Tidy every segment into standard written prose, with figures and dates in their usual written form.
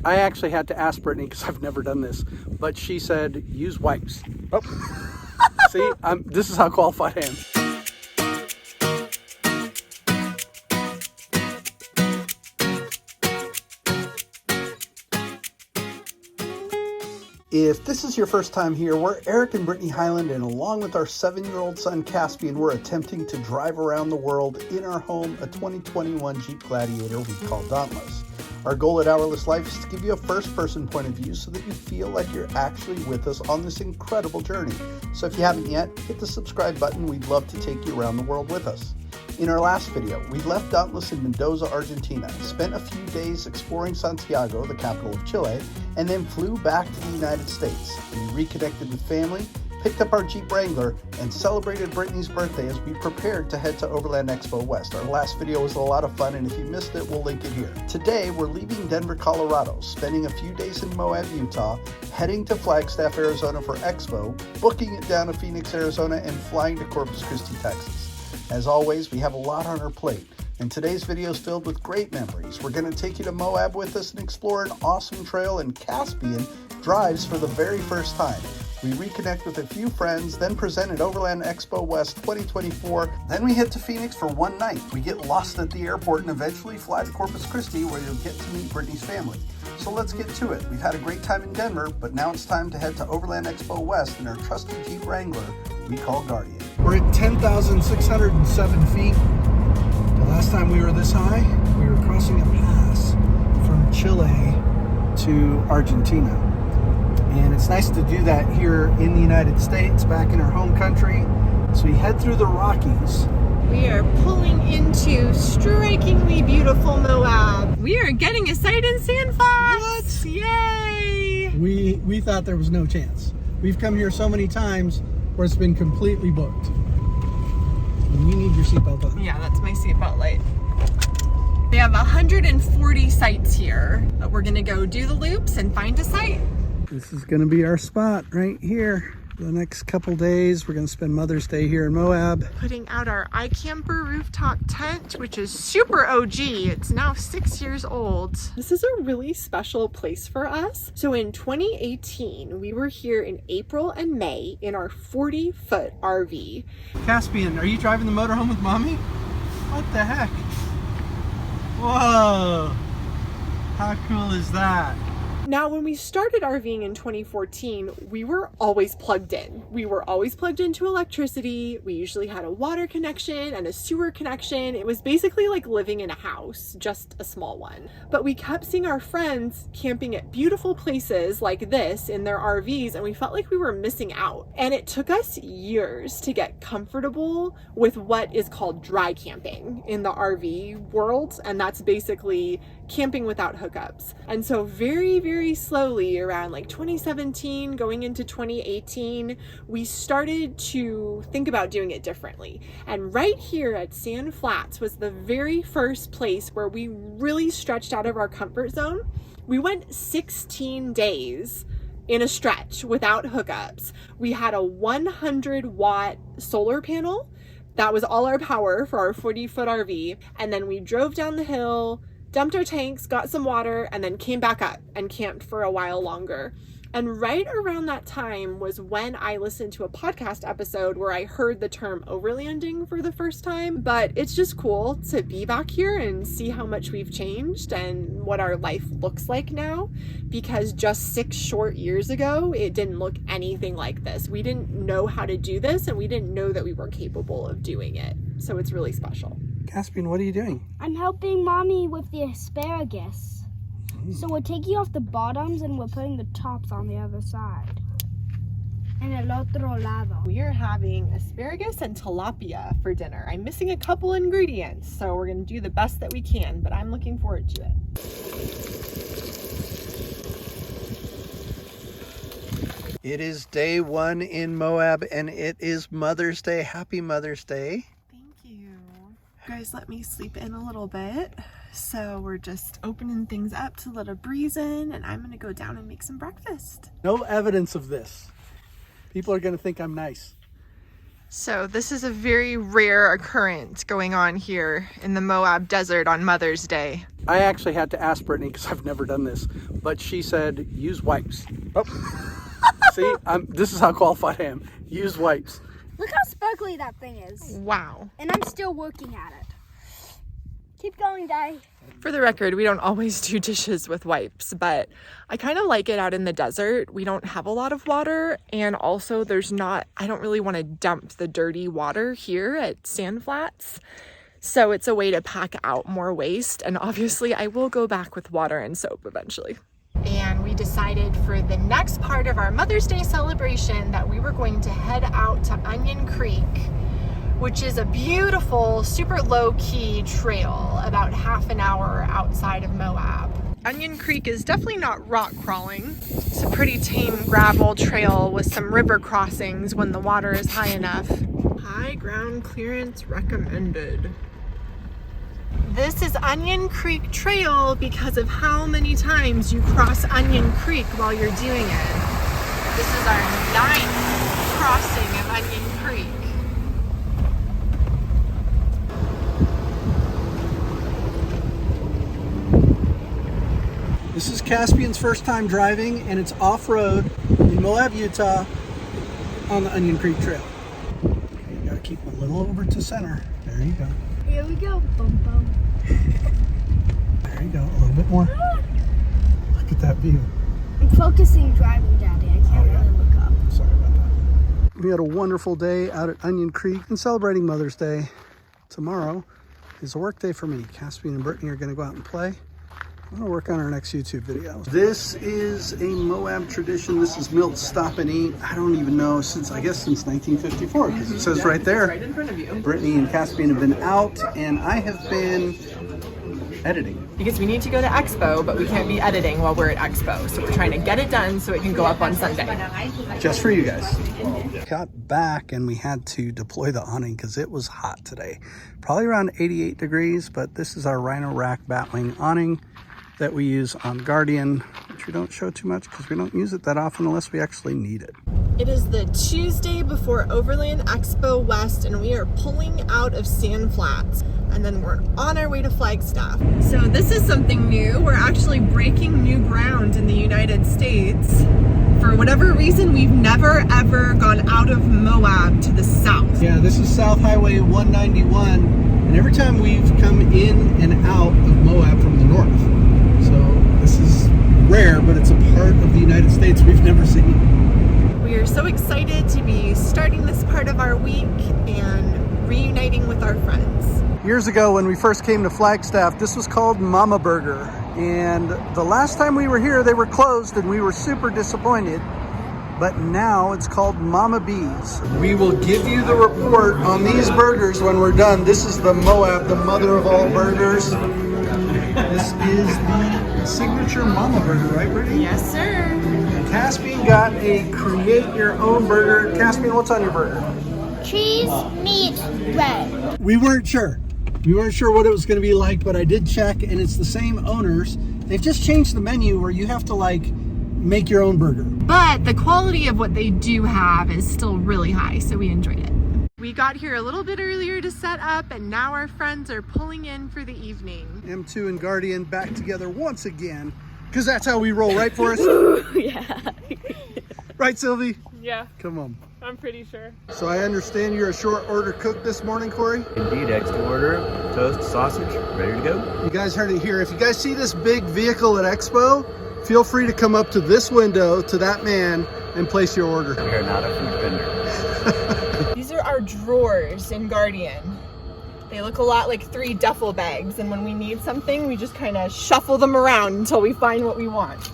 I actually had to ask Brittany because I've never done this, but she said use wipes. Oh, see, this is how qualified I am. If this is your first time here, we're Eric and Brittany Highland, and along with our 7-year-old son Caspian, we're attempting to drive around the world in our home, a 2021 Jeep Gladiator we call Dauntless. Our goal at Hourless Life is to give you a first-person point of view so that you feel like you're actually with us on this incredible journey. So if you haven't yet, hit the subscribe button. We'd love to take you around the world with us. In our last video, we left Dauntless in Mendoza, Argentina, spent a few days exploring Santiago, the capital of Chile, and then flew back to the United States. We reconnected with family, picked up our Jeep Wrangler, and celebrated Brittany's birthday as we prepared to head to Overland Expo West. Our last video was a lot of fun, and if you missed it, we'll link it here. Today, we're leaving Denver, Colorado, spending a few days in Moab, Utah, heading to Flagstaff, Arizona for Expo, booking it down to Phoenix, Arizona, and flying to Corpus Christi, Texas. As always, we have a lot on our plate, and today's video is filled with great memories. We're going to take you to Moab with us and explore an awesome trail, and Caspian drives for the very first time. We reconnect with a few friends, then present at Overland Expo West 2024. Then we head to Phoenix for one night. We get lost at the airport and eventually fly to Corpus Christi, where you'll get to meet Brittany's family. So let's get to it. We've had a great time in Denver, but now it's time to head to Overland Expo West in our trusty Jeep Wrangler we call Guardian. We're at 10,607 feet. The last time we were this high, we were crossing a pass from Chile to Argentina. And it's nice to do that here in the United States, back in our home country. So we head through the Rockies. We are pulling into strikingly beautiful Moab. We are getting a sight in Sand Flats. What? Yay! We thought there was no chance. We've come here so many times where it's been completely booked. And you need your seatbelt on. Yeah, that's my seatbelt light. They have 140 sites here, but we're gonna go do the loops and find a site. This is gonna be our spot right here. The next couple days, we're gonna spend Mother's Day here in Moab. Putting out our iCamper rooftop tent, which is super OG. It's now 6 years old. This is a really special place for us. So in 2018, we were here in April and May in our 40-foot RV. Caspian, are you driving the motorhome with Mommy? What the heck? Whoa! How cool is that? Now, when we started RVing in 2014, we were always plugged in. We were always plugged into electricity. We usually had a water connection and a sewer connection. It was basically like living in a house, just a small one. But we kept seeing our friends camping at beautiful places like this in their RVs, and we felt like we were missing out. And it took us years to get comfortable with what is called dry camping in the RV world, and that's basically camping without hookups. And so very slowly, around like 2017 going into 2018, we started to think about doing it differently. And right here at Sand Flats was the very first place where we really stretched out of our comfort zone. We went 16 days in a stretch without hookups. We had a 100-watt solar panel. That was all our power for our 40-foot RV. And then we drove down the hill, dumped our tanks, got some water, and then came back up and camped for a while longer. And right around that time was when I listened to a podcast episode where I heard the term overlanding for the first time. But it's just cool to be back here and see how much we've changed and what our life looks like now, because just 6 short years ago, it didn't look anything like this. We didn't know how to do this, and we didn't know that we were capable of doing it. So it's really special. Caspian, what are you doing? I'm helping Mommy with the asparagus. So we're taking off the bottoms and we're putting the tops on the other side. En el otro lado. We are having asparagus and tilapia for dinner. I'm missing a couple ingredients, so we're going to do the best that we can, but I'm looking forward to it. It is day 1 in Moab, and it is Mother's Day. Happy Mother's Day. Thank you. Guys, let me sleep in a little bit. So we're just opening things up to let a breeze in, and I'm gonna go down and make some breakfast. No evidence of this. People are gonna think I'm nice. So this is a very rare occurrence going on here in the Moab desert on Mother's Day. I actually had to ask Brittany because I've never done this, but she said use wipes. Oh, see, this is how qualified I am. Use wipes. Look how sparkly that thing is. Wow. And I'm still working at it. Keep going, Di. For the record, we don't always do dishes with wipes, but I kind of like it out in the desert. We don't have a lot of water, and also I don't really want to dump the dirty water here at Sand Flats. So it's a way to pack out more waste, and obviously I will go back with water and soap eventually. And we decided for the next part of our Mother's Day celebration that we were going to head out to Onion Creek, which is a beautiful, super low-key trail about half an hour outside of Moab. Onion Creek is definitely not rock crawling. It's a pretty tame gravel trail with some river crossings when the water is high enough. High ground clearance recommended. This is Onion Creek Trail because of how many times you cross Onion Creek while you're doing it. This is our 9th crossing of Onion Creek. This is Caspian's first time driving, and it's off-road in Moab, Utah on the Onion Creek Trail. Okay, you gotta keep a little over to center. There you go. Here we go. Boom, boom. There you go. A little bit more. Look at that view. I'm focusing driving, Daddy. I can't really look up. Sorry about that. We had a wonderful day out at Onion Creek and celebrating Mother's Day. Tomorrow is a work day for me. Caspian and Brittany are going to go out and play. I'm gonna work on our next YouTube video. This is a Moab tradition. This is Milt's Stop and Eat. I don't even know since 1954, because it says right there. Right in front of you. Brittany and Caspian have been out, and I have been editing. Because we need to go to EXPO, but we can't be editing while we're at EXPO. So we're trying to get it done so it can go up on Sunday. Just for you guys. Got back and we had to deploy the awning because it was hot today. Probably around 88 degrees, but this is our Rhino Rack Batwing awning that we use on Guardian, which we don't show too much because we don't use it that often unless we actually need it. It is the Tuesday before Overland Expo West, and we are pulling out of Sand Flats, and then we're on our way to Flagstaff. So this is something new. We're actually breaking new ground in the United States. For whatever reason, we've never ever gone out of Moab to the south. Yeah, this is South Highway 191, and every time we've come in and out of Moab from the north. So this is rare, but it's a part of the United States we've never seen. We are so excited to be starting this part of our week and reuniting with our friends. Years ago when we first came to Flagstaff, this was called Mama Burger. And the last time we were here, they were closed and we were super disappointed. But now it's called Mama B's. We will give you the report on these burgers when we're done. This is the Moab, the mother of all burgers. This is the signature Mama Burger, right, Brittany? Yes, sir. Caspian got a create your own burger. Caspian, what's on your burger? Cheese, meat, bread. We weren't sure. We weren't sure what it was going to be like, but I did check, and it's the same owners. They've just changed the menu where you have to make your own burger. But the quality of what they do have is still really high, so we enjoyed it. We got here a little bit earlier to set up, and now our friends are pulling in for the evening. M2 and Guardian back together once again, because that's how we roll, right, Forrest? Yeah. Right, Sylvie? Yeah, Come on. I'm pretty sure. So I understand you're a short order cook this morning, Corey? Indeed, extra order, toast, sausage, ready to go. You guys heard it here. If you guys see this big vehicle at EXPO, feel free to come up to this window, to that man, and place your order. We are not a food vendor. These are our drawers in Guardian. They look a lot like 3 duffel bags, and when we need something, we just kind of shuffle them around until we find what we want.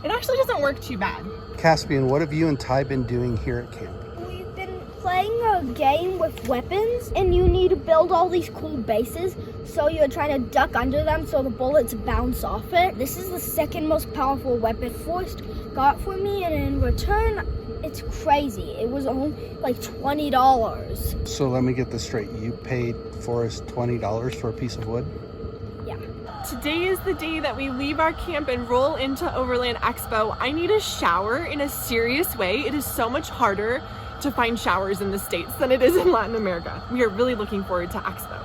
It actually doesn't work too bad. Caspian, what have you and Ty been doing here at camp? We've been playing a game with weapons, and you need to build all these cool bases, so you're trying to duck under them so the bullets bounce off it. This is the second most powerful weapon Forrest got for me, and in return, it's crazy. It was only like $20. So let me get this straight. You paid Forrest $20 for a piece of wood? Yeah. Today is the day that we leave our camp and roll into Overland Expo. I need a shower in a serious way. It is so much harder to find showers in the States than it is in Latin America. We are really looking forward to Expo.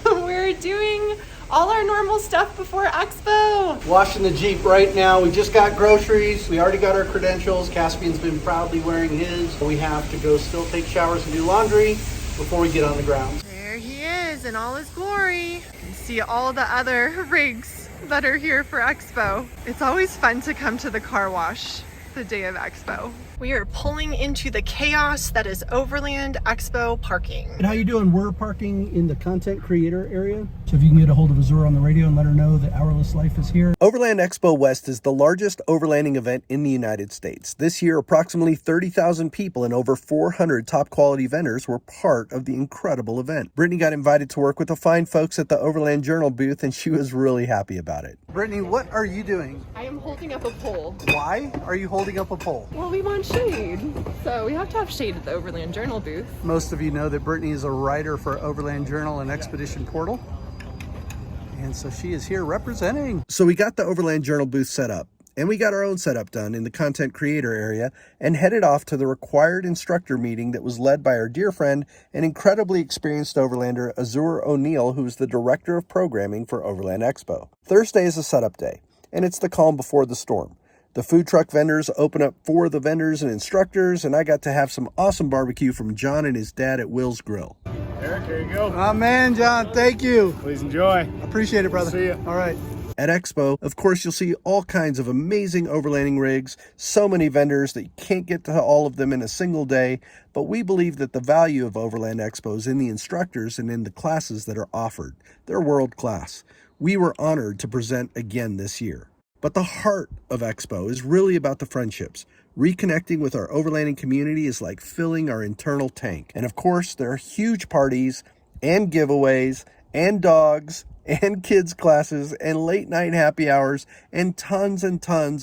We're doing all our normal stuff before Expo. Washing the Jeep right now. We just got groceries. We already got our credentials. Caspian's been proudly wearing his. We have to go still take showers and do laundry before we get on the ground. There he is in all his glory. You can see all the other rigs that are here for Expo. It's always fun to come to the car wash the day of Expo. We are pulling into the chaos that is Overland Expo parking. And how you doing? We're parking in the content creator area. So if you can get a hold of Azura on the radio and let her know that Hourless Life is here. Overland Expo West is the largest overlanding event in the United States. This year, approximately 30,000 people and over 400 top quality vendors were part of the incredible event. Brittany got invited to work with the fine folks at the Overland Journal booth, and she was really happy about it. Brittany, what are you doing? I am holding up a pole. Why are you holding up a pole? Well, we want shade. So we have to have shade at the Overland Journal booth. Most of you know that Brittany is a writer for Overland Journal and Expedition Portal. And so she is here representing. So we got the Overland Journal booth set up, and we got our own setup done in the content creator area and headed off to the required instructor meeting that was led by our dear friend and incredibly experienced overlander Azura O'Neill, who's the director of programming for Overland Expo. Thursday is a setup day, and it's the calm before the storm. The food truck vendors open up for the vendors and instructors, and I got to have some awesome barbecue from John and his dad at Will's Grill. Eric, here you go. Oh man, John, thank you. Please enjoy. Appreciate it, brother. See ya. All right. At Expo, of course, you'll see all kinds of amazing overlanding rigs, so many vendors that you can't get to all of them in a single day, but we believe that the value of Overland Expo is in the instructors and in the classes that are offered. They're world class. We were honored to present again this year. But the heart of Expo is really about the friendships. Reconnecting with our overlanding community is like filling our internal tank. And of course, there are huge parties and giveaways and dogs and kids classes and late night happy hours and tons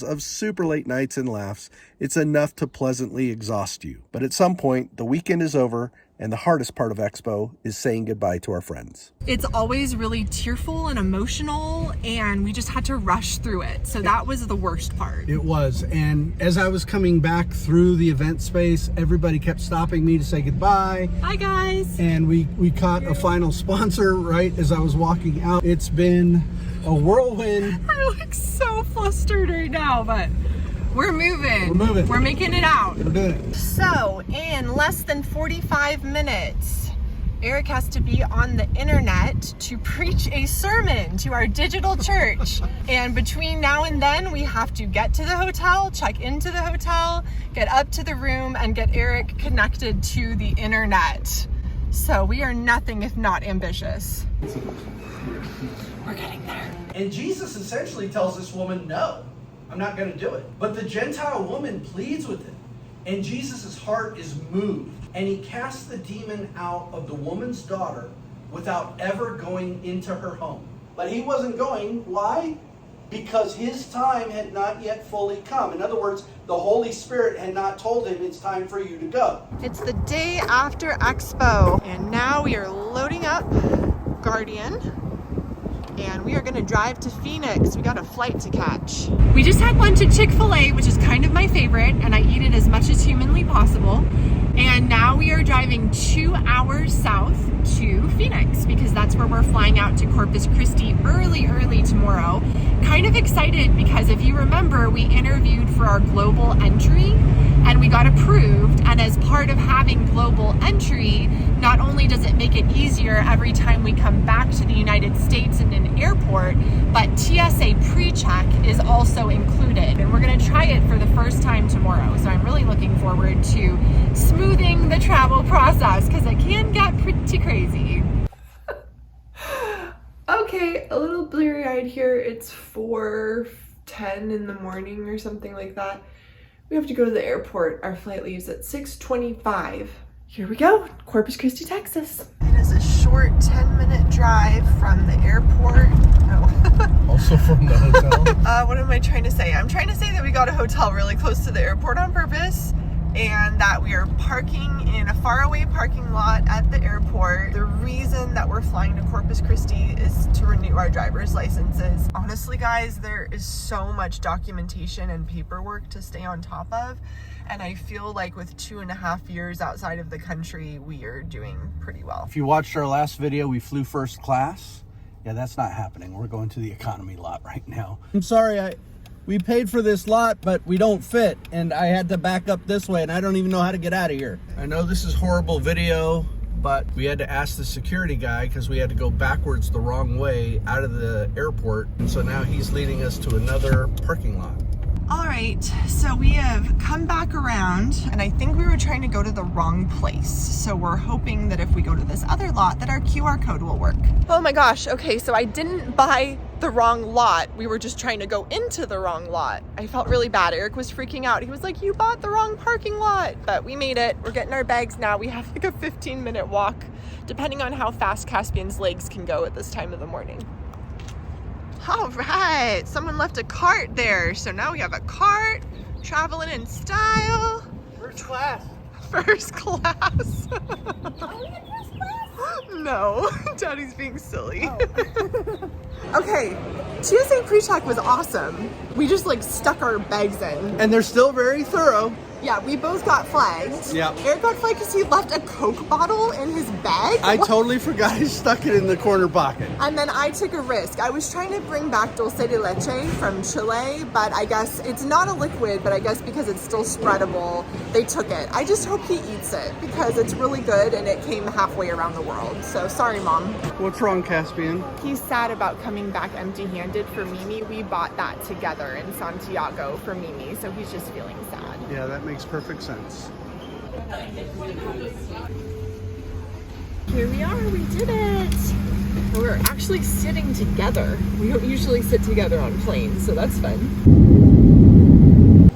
of super late nights and laughs. It's enough to pleasantly exhaust you. But at some point, the weekend is over, and the hardest part of Expo is saying goodbye to our friends. It's always really tearful and emotional, and we just had to rush through it. So that was the worst part. It was, and as I was coming back through the event space, everybody kept stopping me to say goodbye. Hi guys. And we caught a final sponsor right as I was walking out. It's been a whirlwind. I look so flustered right now, but we're moving. We're moving. We're making it out. We're doing it. So in less than 45 minutes, Eric has to be on the internet to preach a sermon to our digital church. And between now and then, we have to get to the hotel, check into the hotel, get up to the room, and get Eric connected to the internet. So we are nothing if not ambitious. We're getting there. And Jesus essentially tells this woman, no, I'm not going to do it. But the Gentile woman pleads with him. And Jesus' heart is moved. And he casts the demon out of the woman's daughter without ever going into her home. But he wasn't going. Why? Because his time had not yet fully come. In other words, the Holy Spirit had not told him it's time for you to go. It's the day after Expo, and now we are loading up Guardian, and we are gonna drive to Phoenix. We got a flight to catch. We just had lunch at Chick-fil-A, which is kind of my favorite, and I eat it as much as humanly possible. And now we are driving 2 hours south to Phoenix because that's where we're flying out to Corpus Christi early tomorrow. Kind of excited because if you remember, we interviewed for our global entry and we got approved. And as part of having global entry, not only does it make it easier every time we come back to the United States in an airport, but TSA pre-check is also included. And we're gonna try it for the first time tomorrow. So I'm really looking forward to smoothing the travel process because it can get pretty crazy. Okay, a little bleary-eyed here. It's 4:10 in the morning or something like that. We have to go to the airport. Our flight leaves at 6:25. Here we go, Corpus Christi, Texas. It is a short 10-minute drive from the airport. No. Also from the hotel. What am I trying to say? I'm trying to say that we got a hotel really close to the airport on purpose. and that we are parking in a faraway parking lot at the airport. The reason that we're flying to Corpus Christi is to renew our driver's licenses. Honestly, guys, there is so much documentation and paperwork to stay on top of, and I feel like with 2.5 years outside of the country, we are doing pretty well. If you watched our last video, we flew first class. Yeah, that's not happening. We're going to the economy lot right now. I'm sorry, we paid for this lot, but we don't fit, and I had to back up this way, and I don't even know how to get out of here. I know this is horrible video, but we had to ask the security guy because we had to go backwards the wrong way out of the airport, and so now he's leading us to another parking lot. All right, so we have come back around, and I think we were trying to go to the wrong place. So we're hoping that if we go to this other lot, that our QR code will work. Oh my gosh, okay, so I didn't buy the wrong lot. We were just trying to go into the wrong lot. I felt really bad. Eric was freaking out. He was like, you bought the wrong parking lot. But we made it. We're getting our bags now. We have like a 15-minute walk, depending on how fast Caspian's legs can go at this time of the morning. All right, someone left a cart there. So now we have a cart, traveling in style. First class. First class. No, Daddy's being silly. Oh. Okay, TSA pre-check was awesome. We just like stuck our bags in. And they're still very thorough. Yeah, we both got flagged. Yeah. Eric got flagged because he left a Coke bottle in his bag. I totally forgot he stuck it in the corner pocket. And then I took a risk. I was trying to bring back dulce de leche from Chile, but I guess it's not a liquid, but I guess because it's still spreadable, they took it. I just hope he eats it because it's really good and it came halfway around the world. So sorry, Mom. What's wrong, Caspian? He's sad about coming back empty-handed for Mimi. We bought that together in Santiago for Mimi, so he's just feeling sad. Yeah, that makes perfect sense. Here we are, we did it! We're actually sitting together. We don't usually sit together on planes, so that's fun.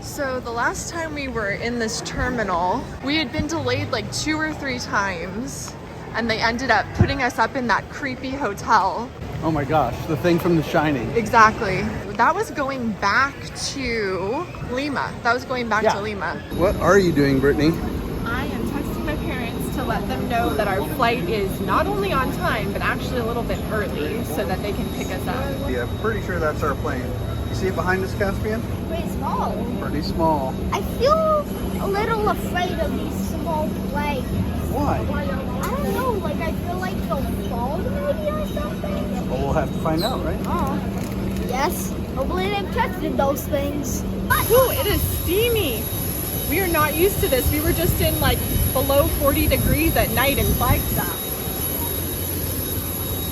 So the last time we were in this terminal, we had been delayed like 2 or 3 times, and they ended up putting us up in that creepy hotel. Oh my gosh, the thing from The Shining. Exactly. That was going back to Lima. That was going back to Lima. What are you doing, Brittany? I am texting my parents to let them know that our flight is not only on time, but actually a little bit early so that they can pick us up. Yeah, pretty sure that's our plane. You see it behind us, Caspian? Pretty small. Pretty small. I feel a little afraid of these small planes. Why? I don't know, like I feel like they'll fall maybe or something. Well, we'll have to find out, right? Oh. Yes. Hopefully they've tested those things. Ooh, it is steamy. We are not used to this. We were just in like below 40 degrees at night in Flagstaff.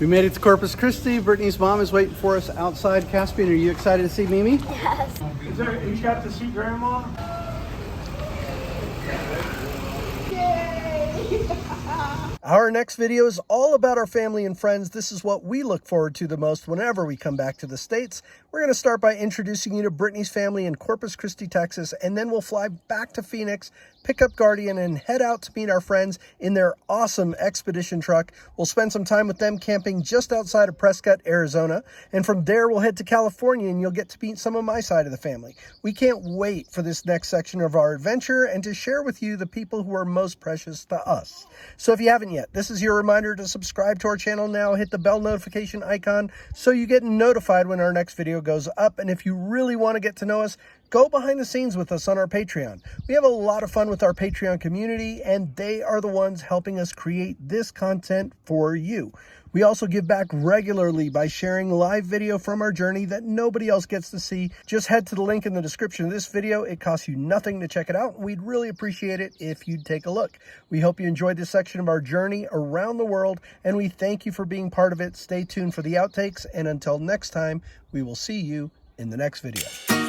We made it to Corpus Christi. Brittany's mom is waiting for us outside. Caspian, are you excited to see Mimi? Yes. You got to see Grandma? Our next video is all about our family and friends. This is what we look forward to the most whenever we come back to the States. We're going to start by introducing you to Brittany's family in Corpus Christi, Texas, and then we'll fly back to Phoenix, pick up Guardian, and head out to meet our friends in their awesome expedition truck. We'll spend some time with them camping just outside of Prescott, Arizona, and from there we'll head to California and you'll get to meet some of my side of the family. We can't wait for this next section of our adventure and to share with you the people who are most precious to us. So if you haven't yet, this is your reminder to subscribe to our channel now. Hit the bell notification icon so you get notified when our next video goes up. And if you really want to get to know us, go behind the scenes with us on our Patreon. We have a lot of fun with our Patreon community, and they are the ones helping us create this content for you. We also give back regularly by sharing live video from our journey that nobody else gets to see. Just head to the link in the description of this video. It costs you nothing to check it out, and we'd really appreciate it if you'd take a look. We hope you enjoyed this section of our journey around the world, and we thank you for being part of it. Stay tuned for the outtakes, and until next time, we will see you in the next video.